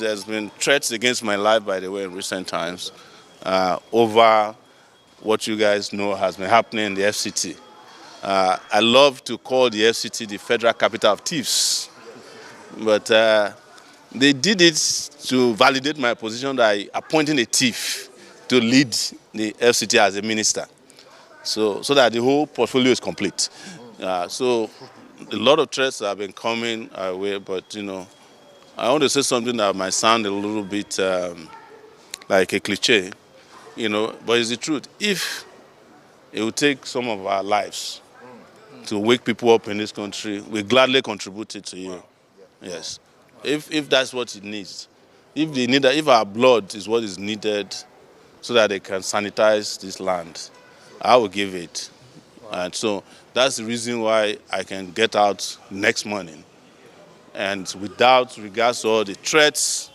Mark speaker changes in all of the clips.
Speaker 1: There's been threats against my life, by the way, in recent times over what you guys know has been happening in the FCT. I love to call the FCT the federal capital of thieves, but they did it to validate my position that appointing a thief to lead the FCT as a minister, so that the whole portfolio is complete. So a lot of threats have been coming our way, but I want to say something that might sound a little bit like a cliche, but it's the truth. If it would take some of our lives to wake people up in this country, we gladly contribute it to you. Yes. If that's what it needs. If our blood is what is needed so that they can sanitize this land, I will give it. And so that's the reason why I can get out next morning. And without regards to all the threats,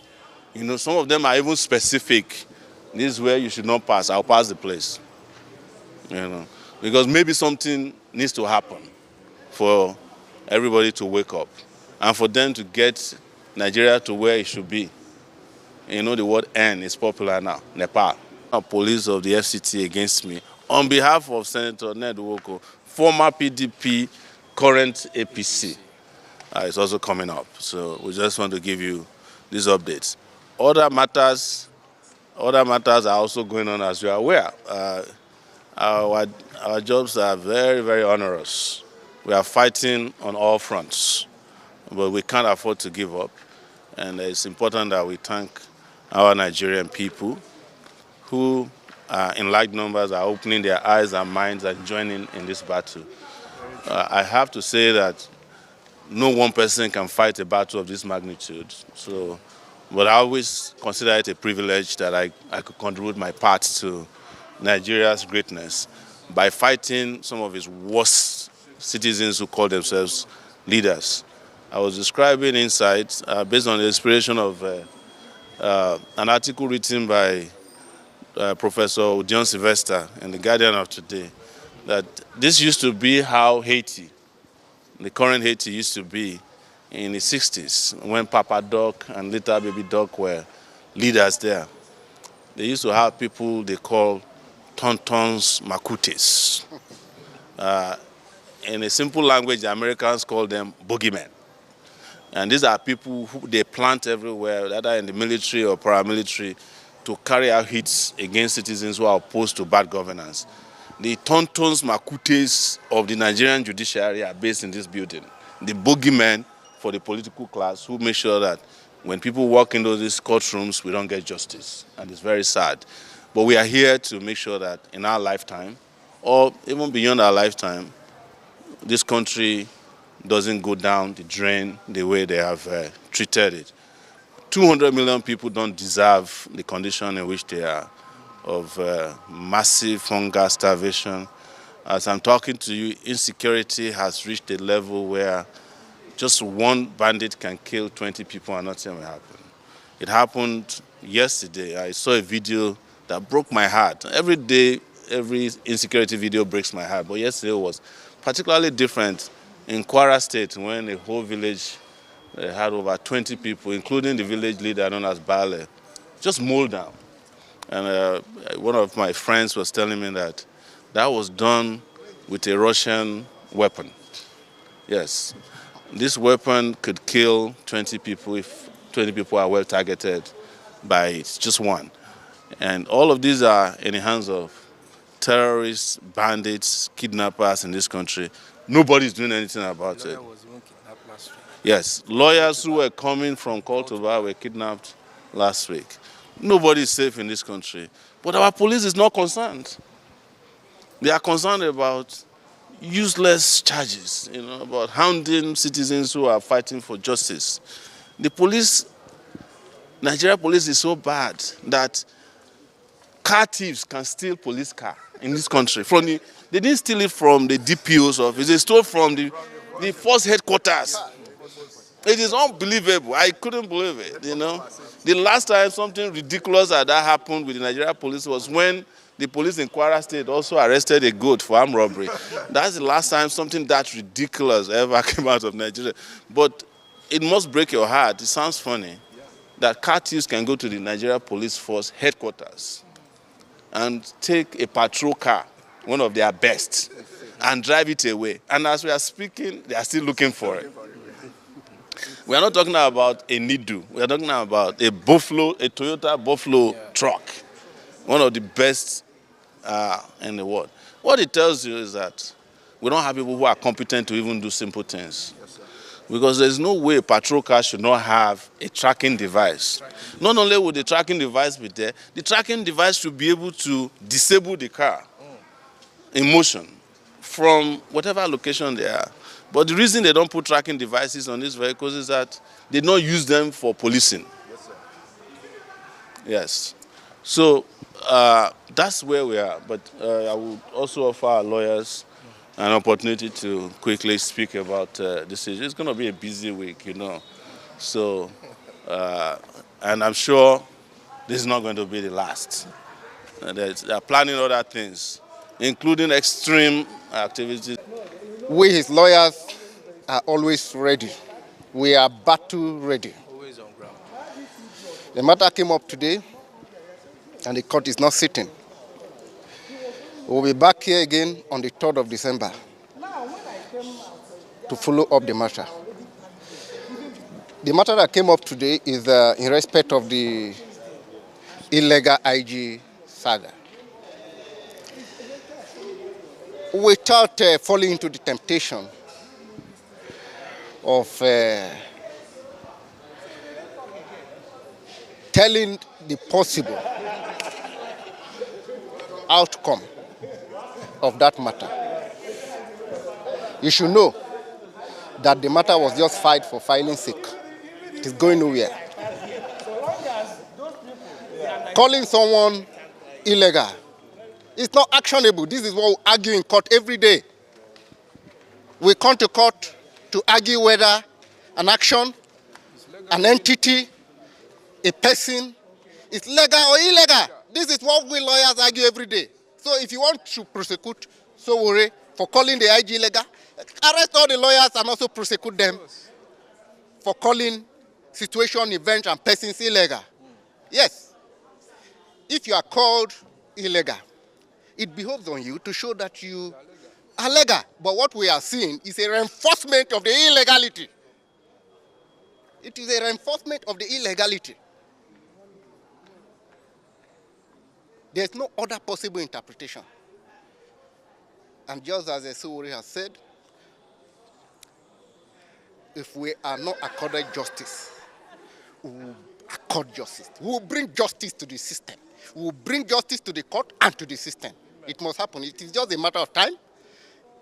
Speaker 1: some of them are even specific. This is where you should not pass. I'll pass the place. Because maybe something needs to happen for everybody to wake up and for them to get Nigeria to where it should be. The word N is popular now, Nepal. Police of the FCT against me on behalf of Senator Ned Nwoko, former PDP, current APC. It's also coming up. So we just want to give you these updates. Other matters are also going on, as you are aware. Our jobs are very, very onerous. We are fighting on all fronts, but we can't afford to give up. And it's important that we thank our Nigerian people who, in large numbers, are opening their eyes and minds and joining in this battle. I have to say that no one person can fight a battle of this magnitude. But I always consider it a privilege that I could contribute my part to Nigeria's greatness by fighting some of its worst citizens who call themselves leaders. I was describing insights based on the inspiration of an article written by Professor John Sylvester in The Guardian of today, that this used to be how Haiti, the current Haiti, used to be in the 60s when Papa Doc and later Baby Doc were leaders there. They used to have people they call tontons makutes. In a simple language, the Americans call them boogeymen. And these are people who they plant everywhere, whether in the military or paramilitary, to carry out hits against citizens who are opposed to bad governance. The tontons makutes of the Nigerian judiciary are based in this building. The boogeymen for the political class who make sure that when people walk into these courtrooms, we don't get justice. And it's very sad. But we are here to make sure that in our lifetime, or even beyond our lifetime, this country doesn't go down the drain the way they have treated it. 200 million people don't deserve the condition in which they are, of massive hunger, starvation. As I'm talking to you, insecurity has reached a level where just one bandit can kill 20 people and nothing will happen. It happened yesterday. I saw a video that broke my heart. Every day, every insecurity video breaks my heart, but yesterday was particularly different in Kwara State when a whole village had over 20 people, including the village leader known as Bale, just mowed down. And one of my friends was telling me that that was done with a Russian weapon. Yes, this weapon could kill 20 people if 20 people are well targeted by it, just one. And all of these are in the hands of terrorists, bandits, kidnappers in this country. Nobody's doing anything about it. Yes, lawyers who were coming from Cordoba were kidnapped last week. Nobody is safe in this country. But our police is not concerned. They are concerned about useless charges, about hounding citizens who are fighting for justice. The police, Nigeria police is so bad that car thieves can steal police car in this country. They didn't steal it from the DPO's office, they stole from the force headquarters. It is unbelievable. I couldn't believe it, The last time something ridiculous like that happened with the Nigeria police was when the police in Kwara State also arrested a goat for armed robbery. That's the last time something that ridiculous ever came out of Nigeria. But it must break your heart. It sounds funny. that car thieves can go to the Nigeria Police Force headquarters and take a patrol car, one of their best, and drive it away. And as we are speaking, they are still looking for it. We are not talking about a Nidu. We are talking about a Toyota Buffalo truck, one of the best in the world. What it tells you is that we don't have people who are competent to even do simple things. Because there's no way a patrol car should not have a tracking device. Not only would the tracking device be there, the tracking device should be able to disable the car in motion from whatever location they are. But the reason they don't put tracking devices on these vehicles is that they don't use them for policing. Yes, sir. Yes. So that's where we are. But I would also offer our lawyers an opportunity to quickly speak about this issue. It's going to be a busy week, you know. So, and I'm sure this is not going to be the last. They are planning other things, including extreme activities.
Speaker 2: We, his lawyers, are always ready. We are battle ready.
Speaker 3: Always on ground.
Speaker 2: The matter came up today, and the court is not sitting. We'll be back here again on the 3rd of December to follow up the matter. The matter that came up today is in respect of the illegal IG saga. Without falling into the temptation of telling the possible outcome of that matter, you should know that the matter was just filed for filing sake. It is going nowhere. Calling someone illegal is not actionable. This is what we argue in court every day. We come to court to argue whether an action, an entity, a person is legal or illegal. This is what we lawyers argue every day. So if you want to prosecute Sowore for calling the IG illegal, arrest all the lawyers and also prosecute them for calling situation, events, and persons illegal. Yes. If you are called illegal, it behoves on you to show that you are legal. But what we are seeing is a reinforcement of the illegality. It is a reinforcement of the illegality. There's no other possible interpretation. And just as Sowore has said, if we are not accorded justice, we will accord justice. We will bring justice to the system. We will bring justice to the court and to the system. It must happen. It is just a matter of time.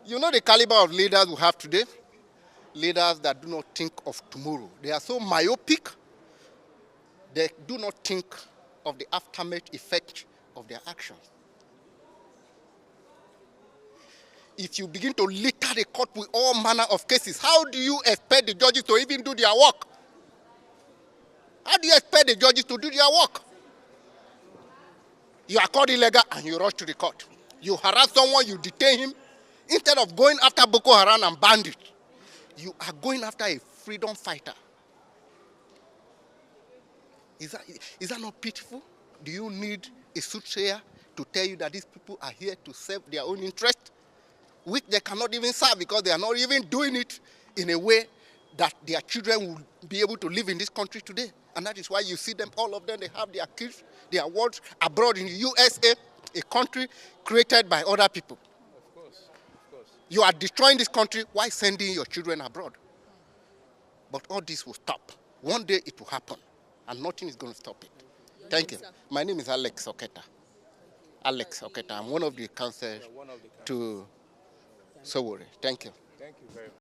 Speaker 2: You know the caliber of leaders we have today? Leaders that do not think of tomorrow. They are so myopic, they do not think of the aftermath effect of their actions. If you begin to litter the court with all manner of cases, how do you expect the judges to even do their work? How do you expect the judges to do their work? You are caught illegal and you rush to the court. You harass someone, you detain him. Instead of going after Boko Haram and bandits, you are going after a freedom fighter. Is that not pitiful? Do you need a soothsayer to tell you that these people are here to serve their own interest, which they cannot even serve because they are not even doing it in a way that their children will be able to live in this country today? And that is why you see them, all of them, they have their kids, their wards abroad in the USA, a country created by other people.
Speaker 3: Of course.
Speaker 2: You are destroying this country while sending your children abroad. But all this will stop. One day it will happen, and nothing is going to stop it. Thank you. My name is Alex Oketa. Alex Oketa. I'm one of the counsels to Sowore. Thank you.
Speaker 3: Thank you very much.